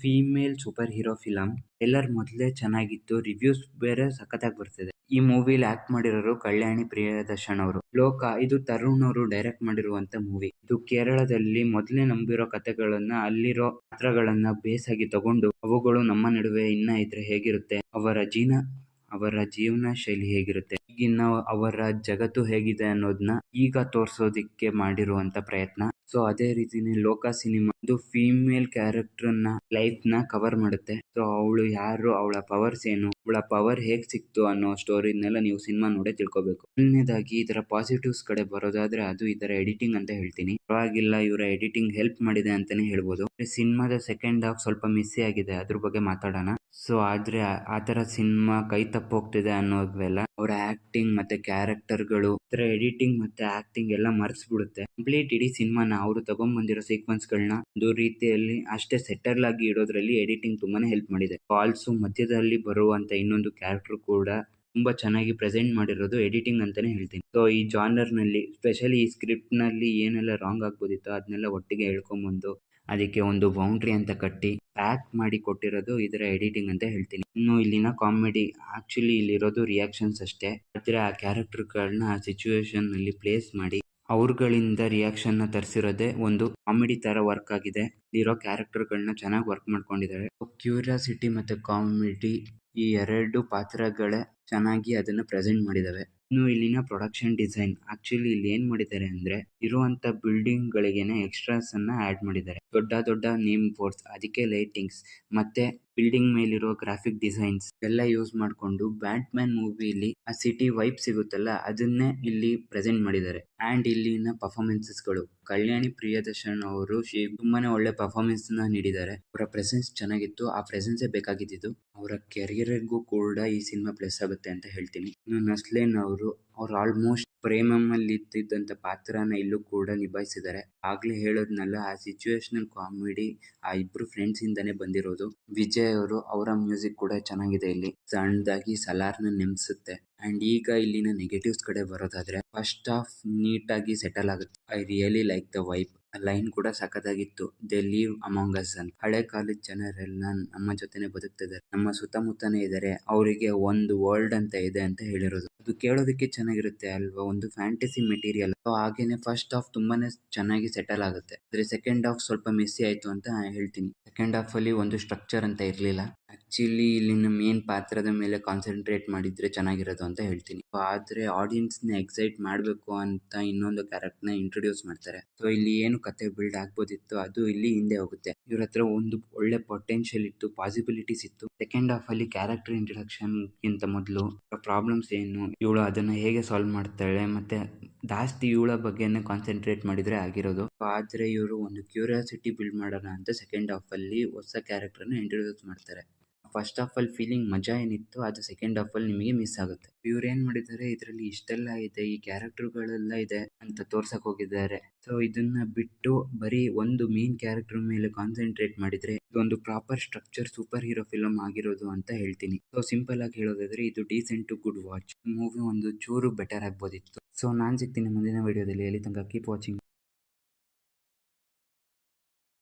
Female super hero film trailer ಮೊದಲೇ ಚೆನ್ನಾಗಿತ್ತು, reviews ಬೇರೆ ಸಖತ್ತಾಗಿ ಬರ್ತಿದೆ. ಈ ಮೂವಿಲಿ ಆಕ್ಟ್ ಮಾಡಿರೋರು ಕಲ್ಯಾಣಿ ಪ್ರಿಯದರ್ಶನ್ ಅವರು. ಲೋಕ ಇದು ತರುಣ್ ಅವರು ಡೈರೆಕ್ಟ್ ಮಾಡಿರುವಂತ ಮೂವಿ. ಇದು ಕೇರಳದಲ್ಲಿ ಮೊದಲೇ ನಂಬಿರೋ ಕಥೆಗಳನ್ನ ಅಲ್ಲಿರೋ ಪಾತ್ರಗಳನ್ನ ಬೇಸ್ ಆಗಿ ತಗೊಂಡು ಅವುಗಳು ನಮ್ಮ ನಡುವೆ ಇನ್ನ ಇದ್ರೆ ಹೇಗಿರುತ್ತೆ, ಅವರ ಜೀವನ ಶೈಲಿ ಹೇಗಿರುತ್ತೆ, ಈಗಿನ ಅವರ ಜಗತ್ತು ಹೇಗಿದೆ ಅನ್ನೋದನ್ನ ಈಗ ತೋರ್ಸೋದಿಕ್ಕೆ ಮಾಡಿರುವಂತ ಪ್ರಯತ್ನ. ಸೊ ಅದೇ ರೀತಿನೇ ಲೋಕ ಸಿನಿಮಾ ಒಂದು ಫೀಮೇಲ್ ಕ್ಯಾರೆಕ್ಟರ್ ಲೈಫ್ ನ ಕವರ್ ಮಾಡುತ್ತೆ. ಸೊ ಅವಳು ಯಾರು, ಅವಳ ಪವರ್ಸ್ ಏನು, ಅವಳ ಪವರ್ ಹೇಗ್ ಸಿಕ್ತು ಅನ್ನೋ ಸ್ಟೋರಿನೆಲ್ಲ ನೀವು ಸಿನಿಮಾ ನೋಡೇ ತಿಳ್ಕೊಬೇಕು. ಮೊದಲನೇದಾಗಿ ಇದರ ಪಾಸಿಟಿವ್ಸ್ ಕಡೆ ಬರೋದಾದ್ರೆ ಅದು ಇದರ ಎಡಿಟಿಂಗ್ ಅಂತ ಹೇಳ್ತೀನಿ. ಪರವಾಗಿಲ್ಲ, ಇವರ ಎಡಿಟಿಂಗ್ ಹೆಲ್ಪ್ ಮಾಡಿದೆ ಅಂತಾನೆ ಹೇಳ್ಬೋದು. ಸಿನಿಮಾದ ಸೆಕೆಂಡ್ ಹಾಫ್ ಸ್ವಲ್ಪ ಮಿಸ್ಸಿ ಆಗಿದೆ, ಅದ್ರ ಬಗ್ಗೆ ಮಾತಾಡೋಣ. ಸೊ ಆದ್ರೆ ಆತರ ಸಿನಿಮಾ ಕೈ ತಪ್ಪೋಗ್ತಿದೆ ಅನ್ನೋದ್ವೆಲ್ಲ ಅವರ ಆಕ್ಟಿಂಗ್ ಮತ್ತೆ ಕ್ಯಾರೆಕ್ಟರ್ಗಳು, ಎಡಿಟಿಂಗ್ ಮತ್ತೆ ಆಕ್ಟಿಂಗ್ ಎಲ್ಲ ಮರ್ಸ್ಬಿಡುತ್ತೆ. ಕಂಪ್ಲೀಟ್ ಇಡೀ ಸಿನಿಮಾನ ಅವರು ತಗೊಂಡ್ಬಂದಿರೋ ಸೀಕ್ವೆನ್ಸ್ ಗಳನ್ನ ಒಂದು ರೀತಿಯಲ್ಲಿ ಅಷ್ಟೇ ಸೆಟಲ್ ಆಗಿ ಇಡೋದ್ರಲ್ಲಿ ಎಡಿಟಿಂಗ್ ತುಂಬಾನೇ ಹೆಲ್ಪ್ ಮಾಡಿದೆ. ಆಲ್ಸೋ ಮಧ್ಯದಲ್ಲಿ ಬರುವಂತ ಇನ್ನೊಂದು ಕ್ಯಾರೆಕ್ಟರ್ ಕೂಡ ತುಂಬಾ ಚೆನ್ನಾಗಿ ಪ್ರೆಸೆಂಟ್ ಮಾಡಿರೋದು ಎಡಿಟಿಂಗ್ ಅಂತಾನೆ ಹೇಳ್ತೀನಿ. ಸೊ ಈ ಜಾನರ್ ನಲ್ಲಿ ಸ್ಪೆಷಲಿ ಈ ಸ್ಕ್ರಿಪ್ಟ್ ನಲ್ಲಿ ಏನೆಲ್ಲ ರಾಂಗ್ ಆಗ್ಬೋದಿತ್ತು ಅದನ್ನೆಲ್ಲ ಒಟ್ಟಿಗೆ ಹೇಳ್ಕೊಂಡ್ಬಂದು ಅದಕ್ಕೆ ಒಂದು ಬೌಂಡ್ರಿ ಅಂತ ಕಟ್ಟಿ ಪ್ಯಾಕ್ ಮಾಡಿ ಕೊಟ್ಟಿರೋದು ಇದರ ಎಡಿಟಿಂಗ್ ಅಂತ ಹೇಳ್ತೀನಿ. ಇನ್ನು ಇಲ್ಲಿನ ಕಾಮಿಡಿ, ಆಕ್ಚುಲಿ ಇಲ್ಲಿರೋದು ರಿಯಾಕ್ಷನ್ಸ್ ಅಷ್ಟೇ, ಆದ್ರೆ ಆ ಕ್ಯಾರೆಕ್ಟರ್ ಗಳನ್ನ ಆ ಸಿಚುವೇಶನ್ ನಲ್ಲಿ ಪ್ಲೇಸ್ ಮಾಡಿ ಅವ್ರಗಳಿಂದ ರಿಯಾಕ್ಷನ್ ನ ತರಿಸಿರೋದೇ ಒಂದು ಕಾಮಿಡಿ ತರ ವರ್ಕ್ ಆಗಿದೆ. ಇಲ್ಲಿರೋ ಕ್ಯಾರೆಕ್ಟರ್ ಗಳನ್ನ ಚೆನ್ನಾಗಿ ವರ್ಕ್ ಮಾಡ್ಕೊಂಡಿದ್ದಾರೆ. ಕ್ಯೂರಿಯಾಸಿಟಿ ಮತ್ತೆ ಕಾಮಿಡಿ ಈ ಎರಡು ಪಾತ್ರಗಳೇ ಚೆನ್ನಾಗಿ ಅದನ್ನ ಪ್ರೆಸೆಂಟ್ ಮಾಡಿದಾವೆ. ಇನ್ನು ಇಲ್ಲಿನ ಪ್ರೊಡಕ್ಷನ್ ಡಿಸೈನ್, ಆಕ್ಚುಲಿ ಇಲ್ಲಿ ಏನ್ ಮಾಡಿದ್ದಾರೆ ಅಂದ್ರೆ ಇರುವಂತ ಬಿಲ್ಡಿಂಗ್ ಗಳಿಗೆನೆ ಎಕ್ಸ್ಟ್ರಾಸ್ ಅನ್ನ ಆಡ್ ಮಾಡಿದ್ದಾರೆ. ದೊಡ್ಡ ದೊಡ್ಡ ನೇಮ್ ಬೋರ್ಡ್ಸ್, ಅದಕ್ಕೆ ಲೈಟಿಂಗ್ಸ್ ಮತ್ತೆ ಬಿಲ್ಡಿಂಗ್ ಮೇಲಿರೋ ಗ್ರಾಫಿಕ್ ಡಿಸೈನ್ಸ್ ಎಲ್ಲ ಯೂಸ್ ಮಾಡ್ಕೊಂಡು ಬ್ಯಾಟ್ ಮ್ಯಾನ್ ಮೂವಿಲಿ ಆ ಸಿಟಿ ವೈಬ್ ಸಿಗುತ್ತಲ್ಲ ಅದನ್ನೇ ಇಲ್ಲಿ ಪ್ರೆಸೆಂಟ್ ಮಾಡಿದ್ದಾರೆ. ಅಂಡ್ ಇಲ್ಲಿನ ಪರ್ಫಾರ್ಮೆನ್ಸಸ್ ಗಳು, ಕಲ್ಯಾಣಿ ಪ್ರಿಯದರ್ಶನ್ ಅವರು ತುಂಬಾನೇ ಒಳ್ಳೆ ಪರ್ಫಾರ್ಮೆನ್ಸ್ ನ ನೀಡಿದ್ದಾರೆ. ಅವರ ಪ್ರೆಸೆನ್ಸ್ ಚೆನ್ನಾಗಿತ್ತು, ಆ ಪ್ರೆಸೆನ್ಸ್ ಬೇಕಾಗಿದ್ದು ಅವರ ಕೆರಿಯರ್ಗೂ ಕೂಡ ಈ ಸಿನಿಮಾ ಪ್ಲಸ್ ಆಗುತ್ತೆ ಅಂತ ಹೇಳ್ತೀನಿ. ಇನ್ನು ನಸ್ಲೇನ್ ಅವರು ಆಲ್ಮೋಸ್ಟ್ ಪ್ರೇಮಲ್ಲಿ ಇದ್ದಿದ್ದಂತ ಪಾತ್ರನ ಇಲ್ಲೂ ಕೂಡ ನಿಭಾಯಿಸಿದ್ದಾರೆ. ಆಗ್ಲೇ ಹೇಳೋದ್ನಲ್ಲ, ಆ ಸಿಚುವೇಶನಲ್ ಕಾಮಿಡಿ ಆ ಇಬ್ರು ಫ್ರೆಂಡ್ಸ್ ಇಂದಾನೆ ಬಂದಿರೋದು. ವಿಜಯ್ ಅವರು, ಅವರ ಮ್ಯೂಸಿಕ್ ಕೂಡ ಚೆನ್ನಾಗಿದೆ. ಇಲ್ಲಿ ಸಣ್ಣದಾಗಿ ಸಲಾರ್ನ ನೆಮ್ಸುತ್ತೆ. ಅಂಡ್ ಈಗ ಇಲ್ಲಿನ ನೆಗೆಟಿವ್ಸ್ ಕಡೆ ಬರೋದಾದ್ರೆ ಫಸ್ಟ್ ಹಾಫ್ ನೀಟಾಗಿ ಸೆಟಲ್ ಆಗುತ್ತೆ. I really like the vibe. Line ಕೂಡ ಸಖತ್ತಾಗಿತ್ತು, ದೇ ಲೀವ್ ಅಮಾಂಗ್ ಅಸ್ ಅಂತ. ಹಳೆ ಕಾಲದ ಜನರೆಲ್ಲ ನಮ್ಮ ಜೊತೆನೆ ಬದುಕ್ತಿದ್ದಾರೆ, ನಮ್ಮ ಸುತ್ತಮುತ್ತನೇ ಇದ್ದಾರೆ, ಅವರಿಗೆ ಒಂದು ವರ್ಲ್ಡ್ ಅಂತ ಇದೆ ಅಂತ ಹೇಳಿರೋದು. ಅದು ಕೇಳೋದಕ್ಕೆ ಚೆನ್ನಾಗಿರುತ್ತೆ ಅಲ್ವಾ, ಒಂದು ಫ್ಯಾಂಟಸಿ ಮೆಟೀರಿಯಲ್. ಹಾಗೇನೆ ಫಸ್ಟ್ ಹಾಫ್ ತುಂಬಾನೇ ಚೆನ್ನಾಗಿ ಸೆಟಲ್ ಆಗುತ್ತೆ. ಆದ್ರೆ ಸೆಕೆಂಡ್ ಹಾಫ್ ಸ್ವಲ್ಪ ಮಿಸ್ಸಿ ಆಯ್ತು ಅಂತ ಹೇಳ್ತೀನಿ. ಸೆಕೆಂಡ್ ಹಾಫ್ ಅಲ್ಲಿ ಒಂದು ಸ್ಟ್ರಕ್ಚರ್ ಅಂತ ಇರ್ಲಿಲ್ಲ. ಆಕ್ಚುಲಿ ಇಲ್ಲಿನ ಮೇನ್ ಪಾತ್ರದ ಮೇಲೆ ಕಾನ್ಸಂಟ್ರೇಟ್ ಮಾಡಿದ್ರೆ ಚೆನ್ನಾಗಿರೋದು ಅಂತ ಹೇಳ್ತೀನಿ. ಆದ್ರೆ ಆಡಿಯನ್ಸ್ ನ ಎಕ್ಸೈಟ್ ಮಾಡ್ಬೇಕು ಅಂತ ಇನ್ನೊಂದು ಕ್ಯಾರೆಕ್ಟರ್ ನ ಇಂಟ್ರೊಡ್ಯೂಸ್ ಮಾಡ್ತಾರೆ. ಸೊ ಇಲ್ಲಿ ಏನು ಕತೆ ಬಿಲ್ಡ್ ಆಗ್ಬೋದಿತ್ತು ಅದು ಇಲ್ಲಿ ಹಿಂದೆ ಹೋಗುತ್ತೆ. ಇವ್ರ ಹತ್ರ ಒಂದು ಒಳ್ಳೆ ಪೊಟೆನ್ಶಿಯಲ್ ಇತ್ತು, ಪಾಸಿಬಿಲಿಟೀಸ್ ಇತ್ತು. ಸೆಕೆಂಡ್ ಹಾಫ್ ಅಲ್ಲಿ ಕ್ಯಾರೆಕ್ಟರ್ ಇಂಟ್ರಡಕ್ಷನ್ ಗಿಂತ ಮೊದಲು ಪ್ರಾಬ್ಲಮ್ಸ್ ಏನು, ಇವಳು ಅದನ್ನ ಹೇಗೆ ಸಾಲ್ವ್ ಮಾಡ್ತಾಳೆ, ಮತ್ತೆ ಜಾಸ್ತಿ ಇವಳ ಬಗ್ಗೆನೇ ಕಾನ್ಸಂಟ್ರೇಟ್ ಮಾಡಿದ್ರೆ ಆಗಿರೋದು. ಆದ್ರೆ ಇವರು ಒಂದು ಕ್ಯೂರಿಯಾಸಿಟಿ ಬಿಲ್ಡ್ ಮಾಡೋಣ ಅಂತ ಸೆಕೆಂಡ್ ಹಾಫ್ ಅಲ್ಲಿ ಹೊಸ ಕ್ಯಾರೆಕ್ಟರ್ ನ ಇಂಟ್ರೊಡ್ಯೂಸ್ ಮಾಡ್ತಾರೆ. ಫಸ್ಟ್ ಹಾಫ್ ಅಲ್ಲಿ ಫೀಲಿಂಗ್ ಮಜಾ ಏನಿತ್ತು ಅದು ಸೆಕೆಂಡ್ ಹಾಫ್ ಅಲ್ಲಿ ನಿಮಗೆ ಮಿಸ್ ಆಗುತ್ತೆ. ಇವ್ರು ಏನ್ ಮಾಡಿದ್ದಾರೆ, ಇದರಲ್ಲಿ ಇಷ್ಟೆಲ್ಲ ಇದೆ, ಈ ಕ್ಯಾರೆಕ್ಟರ್ ಗಳೆಲ್ಲ ಇದೆ ಅಂತ ತೋರ್ಸಕ್ ಹೋಗಿದ್ದಾರೆ. ಸೊ ಇದನ್ನ ಬಿಟ್ಟು ಬರೀ ಒಂದು ಮೇನ್ ಕ್ಯಾರೆಕ್ಟರ್ ಮೇಲೆ ಕಾನ್ಸಂಟ್ರೇಟ್ ಮಾಡಿದ್ರೆ ಇದೊಂದು proper structure super hero film ಆಗಿರೋದು ಅಂತ ಹೇಳ್ತೀನಿ. ಸೊ ಸಿಂಪಲ್ ಆಗಿ ಹೇಳೋದಾದ್ರೆ ಇದು decent to good watch movie, ಒಂದು ಚೂರು ಬೆಟರ್ ಆಗ್ಬೋದಿತ್ತು. ಸೊ ನಾನ್ ಸಿಗ್ತೀನಿ ಮುಂದಿನ ವಿಡಿಯೋದಲ್ಲಿ. ಅಲ್ಲಿ ತನಕ ಕೀಪ್ ವಾಚಿಂಗ್.